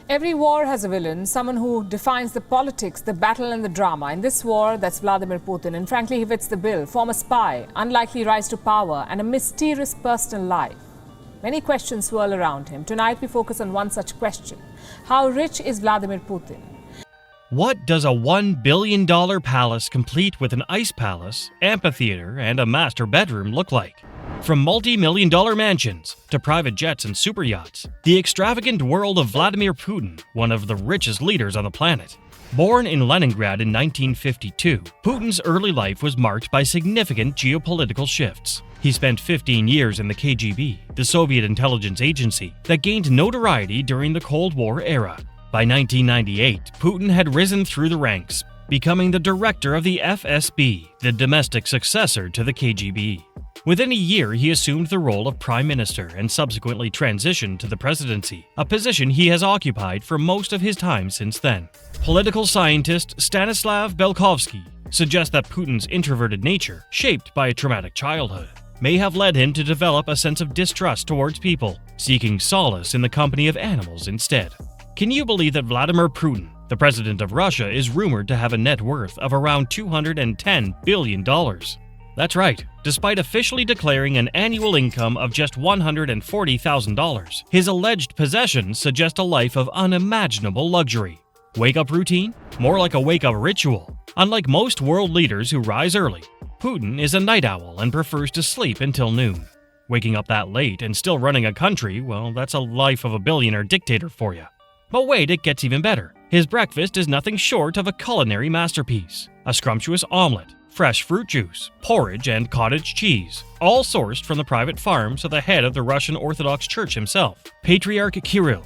Every war has a villain, someone who defines the politics, the battle and the drama. In this war, that's Vladimir Putin, and frankly, he fits the bill. Former spy, unlikely rise to power, and a mysterious personal life. Many questions swirl around him. Tonight, we focus on one such question. How rich is Vladimir Putin? What does a $1 billion palace complete with an ice palace, amphitheater, and a master bedroom look like? From multi-million-dollar mansions to private jets and superyachts, the extravagant world of Vladimir Putin, one of the richest leaders on the planet. Born in Leningrad in 1952, Putin's early life was marked by significant geopolitical shifts. He spent 15 years in the KGB, the Soviet intelligence agency that gained notoriety during the Cold War era. By 1998, Putin had risen through the ranks, becoming the director of the FSB, the domestic successor to the KGB. Within a year, he assumed the role of prime minister and subsequently transitioned to the presidency, a position he has occupied for most of his time since then. Political scientist Stanislav Belkovsky suggests that Putin's introverted nature, shaped by a traumatic childhood, may have led him to develop a sense of distrust towards people, seeking solace in the company of animals instead. Can you believe that Vladimir Putin, the president of Russia, is rumored to have a net worth of around $210 billion? That's right. Despite officially declaring an annual income of just $140,000, his alleged possessions suggest a life of unimaginable luxury. Wake-up routine? More like a wake-up ritual. Unlike most world leaders who rise early, Putin is a night owl and prefers to sleep until noon. Waking up that late and still running a country, well, that's a life of a billionaire dictator for you. But wait, it gets even better. His breakfast is nothing short of a culinary masterpiece. A scrumptious omelet, fresh fruit juice, porridge, and cottage cheese, all sourced from the private farms of the head of the Russian Orthodox Church himself, Patriarch Kirill.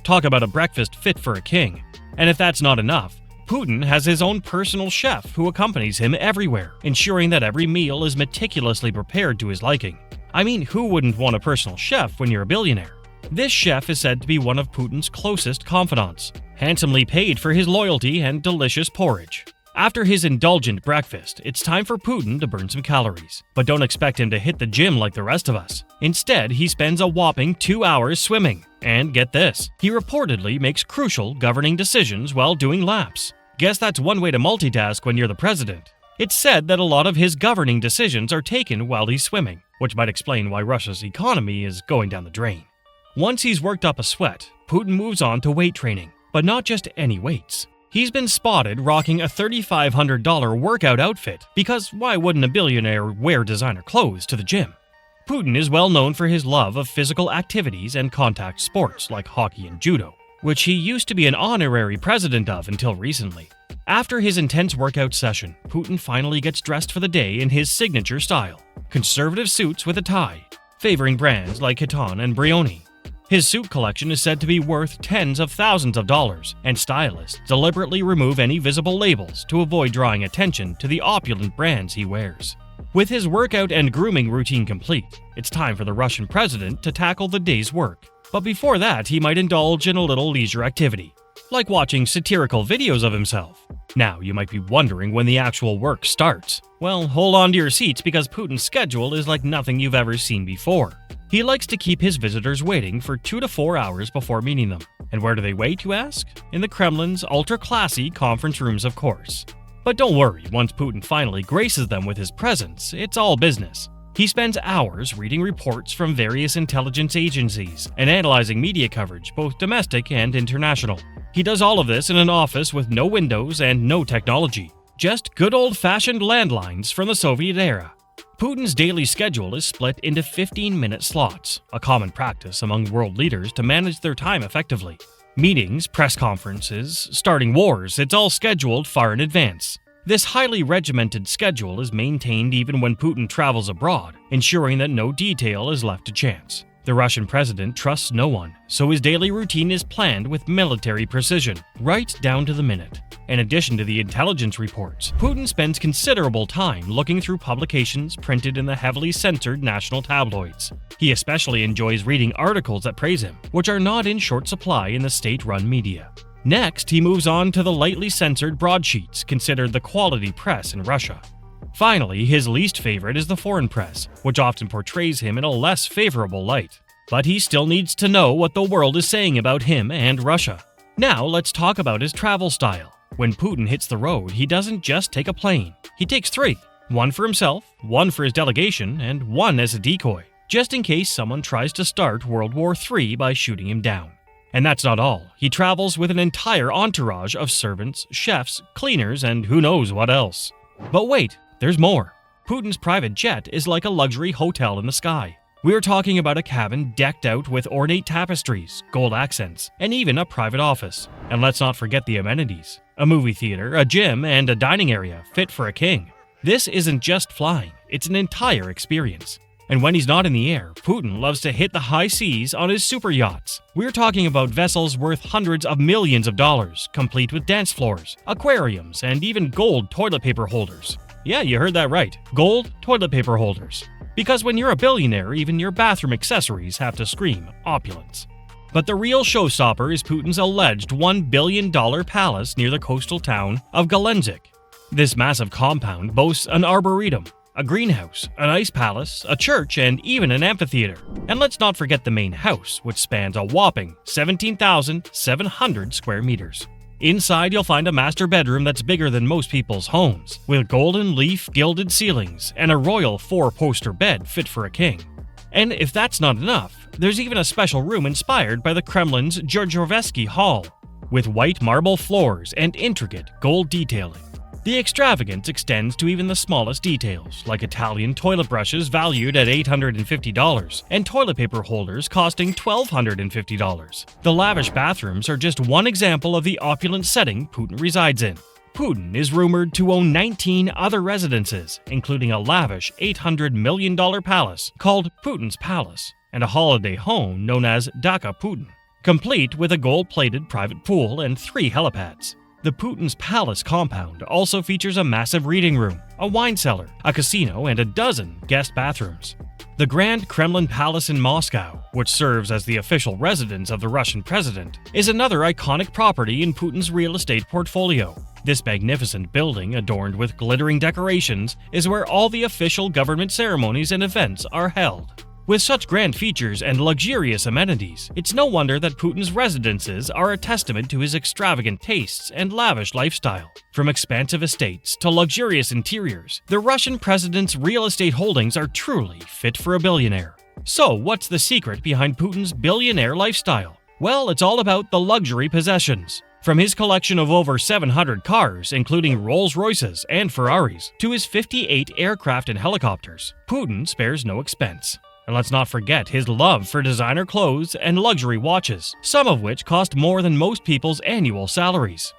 Talk about a breakfast fit for a king. And if that's not enough, Putin has his own personal chef who accompanies him everywhere, ensuring that every meal is meticulously prepared to his liking. I mean, who wouldn't want a personal chef when you're a billionaire? This chef is said to be one of Putin's closest confidants, handsomely paid for his loyalty and delicious porridge. After his indulgent breakfast, it's time for Putin to burn some calories. But don't expect him to hit the gym like the rest of us. Instead, he spends a whopping 2 hours swimming. And get this, he reportedly makes crucial governing decisions while doing laps. Guess that's one way to multitask when you're the president. It's said that a lot of his governing decisions are taken while he's swimming, which might explain why Russia's economy is going down the drain. Once he's worked up a sweat, Putin moves on to weight training, but not just any weights. He's been spotted rocking a $3,500 workout outfit, because why wouldn't a billionaire wear designer clothes to the gym? Putin is well known for his love of physical activities and contact sports like hockey and judo, which he used to be an honorary president of until recently. After his intense workout session, Putin finally gets dressed for the day in his signature style, conservative suits with a tie, favoring brands like Vuitton and Brioni. His suit collection is said to be worth tens of thousands of dollars, and stylists deliberately remove any visible labels to avoid drawing attention to the opulent brands he wears. With his workout and grooming routine complete, it's time for the Russian president to tackle the day's work. But before that, he might indulge in a little leisure activity, like watching satirical videos of himself. Now, you might be wondering when the actual work starts. Well, hold on to your seats because Putin's schedule is like nothing you've ever seen before. He likes to keep his visitors waiting for 2 to 4 hours before meeting them. And where do they wait, you ask? In the Kremlin's ultra-classy conference rooms, of course. But don't worry, once Putin finally graces them with his presence, it's all business. He spends hours reading reports from various intelligence agencies and analyzing media coverage, both domestic and international. He does all of this in an office with no windows and no technology. Just good old-fashioned landlines from the Soviet era. Putin's daily schedule is split into 15-minute slots, a common practice among world leaders to manage their time effectively. Meetings, press conferences, starting wars, it's all scheduled far in advance. This highly regimented schedule is maintained even when Putin travels abroad, ensuring that no detail is left to chance. The Russian president trusts no one, so his daily routine is planned with military precision, right down to the minute. In addition to the intelligence reports, Putin spends considerable time looking through publications printed in the heavily censored national tabloids. He especially enjoys reading articles that praise him, which are not in short supply in the state-run media. Next, he moves on to the lightly censored broadsheets considered the quality press in Russia. Finally, his least favorite is the foreign press, which often portrays him in a less favorable light. But he still needs to know what the world is saying about him and Russia. Now let's talk about his travel style. When Putin hits the road, he doesn't just take a plane. He takes 3. One for himself, one for his delegation, and one as a decoy, just in case someone tries to start World War III by shooting him down. And that's not all. He travels with an entire entourage of servants, chefs, cleaners, and who knows what else. But wait, there's more. Putin's private jet is like a luxury hotel in the sky. We're talking about a cabin decked out with ornate tapestries, gold accents, and even a private office. And let's not forget the amenities. A movie theater, a gym, and a dining area fit for a king. This isn't just flying, it's an entire experience. And when he's not in the air, Putin loves to hit the high seas on his super yachts. We're talking about vessels worth hundreds of millions of dollars, complete with dance floors, aquariums, and even gold toilet paper holders. Yeah, you heard that right. Gold toilet paper holders. Because when you're a billionaire, even your bathroom accessories have to scream opulence. But the real showstopper is Putin's alleged $1 billion palace near the coastal town of Galenzik. This massive compound boasts an arboretum, a greenhouse, an ice palace, a church, and even an amphitheater. And let's not forget the main house, which spans a whopping 17,700 square meters. Inside, you'll find a master bedroom that's bigger than most people's homes, with golden leaf gilded ceilings and a royal 4-poster bed fit for a king. And if that's not enough, there's even a special room inspired by the Kremlin's Georgievsky Hall, with white marble floors and intricate gold detailing. The extravagance extends to even the smallest details, like Italian toilet brushes valued at $850 and toilet paper holders costing $1,250. The lavish bathrooms are just one example of the opulent setting Putin resides in. Putin is rumored to own 19 other residences, including a lavish $800 million palace called Putin's Palace and a holiday home known as Daka Putin, complete with a gold-plated private pool and 3 helipads. The Putin's Palace compound also features a massive reading room, a wine cellar, a casino, and a dozen guest bathrooms. The Grand Kremlin Palace in Moscow, which serves as the official residence of the Russian president, is another iconic property in Putin's real estate portfolio. This magnificent building, adorned with glittering decorations, is where all the official government ceremonies and events are held. With such grand features and luxurious amenities, it's no wonder that Putin's residences are a testament to his extravagant tastes and lavish lifestyle. From expansive estates to luxurious interiors, the Russian president's real estate holdings are truly fit for a billionaire. So, what's the secret behind Putin's billionaire lifestyle? Well, it's all about the luxury possessions. From his collection of over 700 cars, including Rolls-Royces and Ferraris, to his 58 aircraft and helicopters, Putin spares no expense. And let's not forget his love for designer clothes and luxury watches, some of which cost more than most people's annual salaries.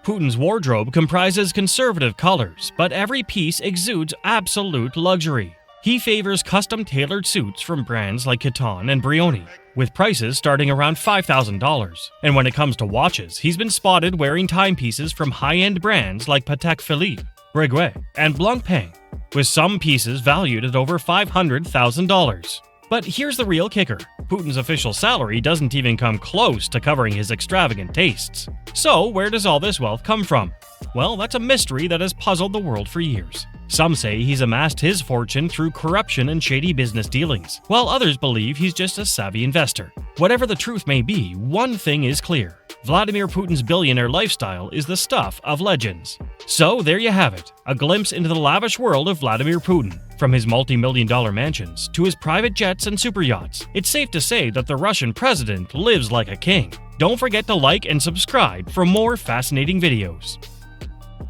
Putin's wardrobe comprises conservative colors, but every piece exudes absolute luxury. He favors custom-tailored suits from brands like Kiton and Brioni, with prices starting around $5,000. And when it comes to watches, he's been spotted wearing timepieces from high-end brands like Patek Philippe, Breguet, and Blancpain, with some pieces valued at over $500,000. But here's the real kicker. Putin's official salary doesn't even come close to covering his extravagant tastes. So, where does all this wealth come from? Well, that's a mystery that has puzzled the world for years. Some say he's amassed his fortune through corruption and shady business dealings, while others believe he's just a savvy investor. Whatever the truth may be, one thing is clear. Vladimir Putin's billionaire lifestyle is the stuff of legends. So there you have it, a glimpse into the lavish world of Vladimir Putin. From his multi-million-dollar mansions to his private jets and super yachts, it's safe to say that the Russian president lives like a king. Don't forget to like and subscribe for more fascinating videos.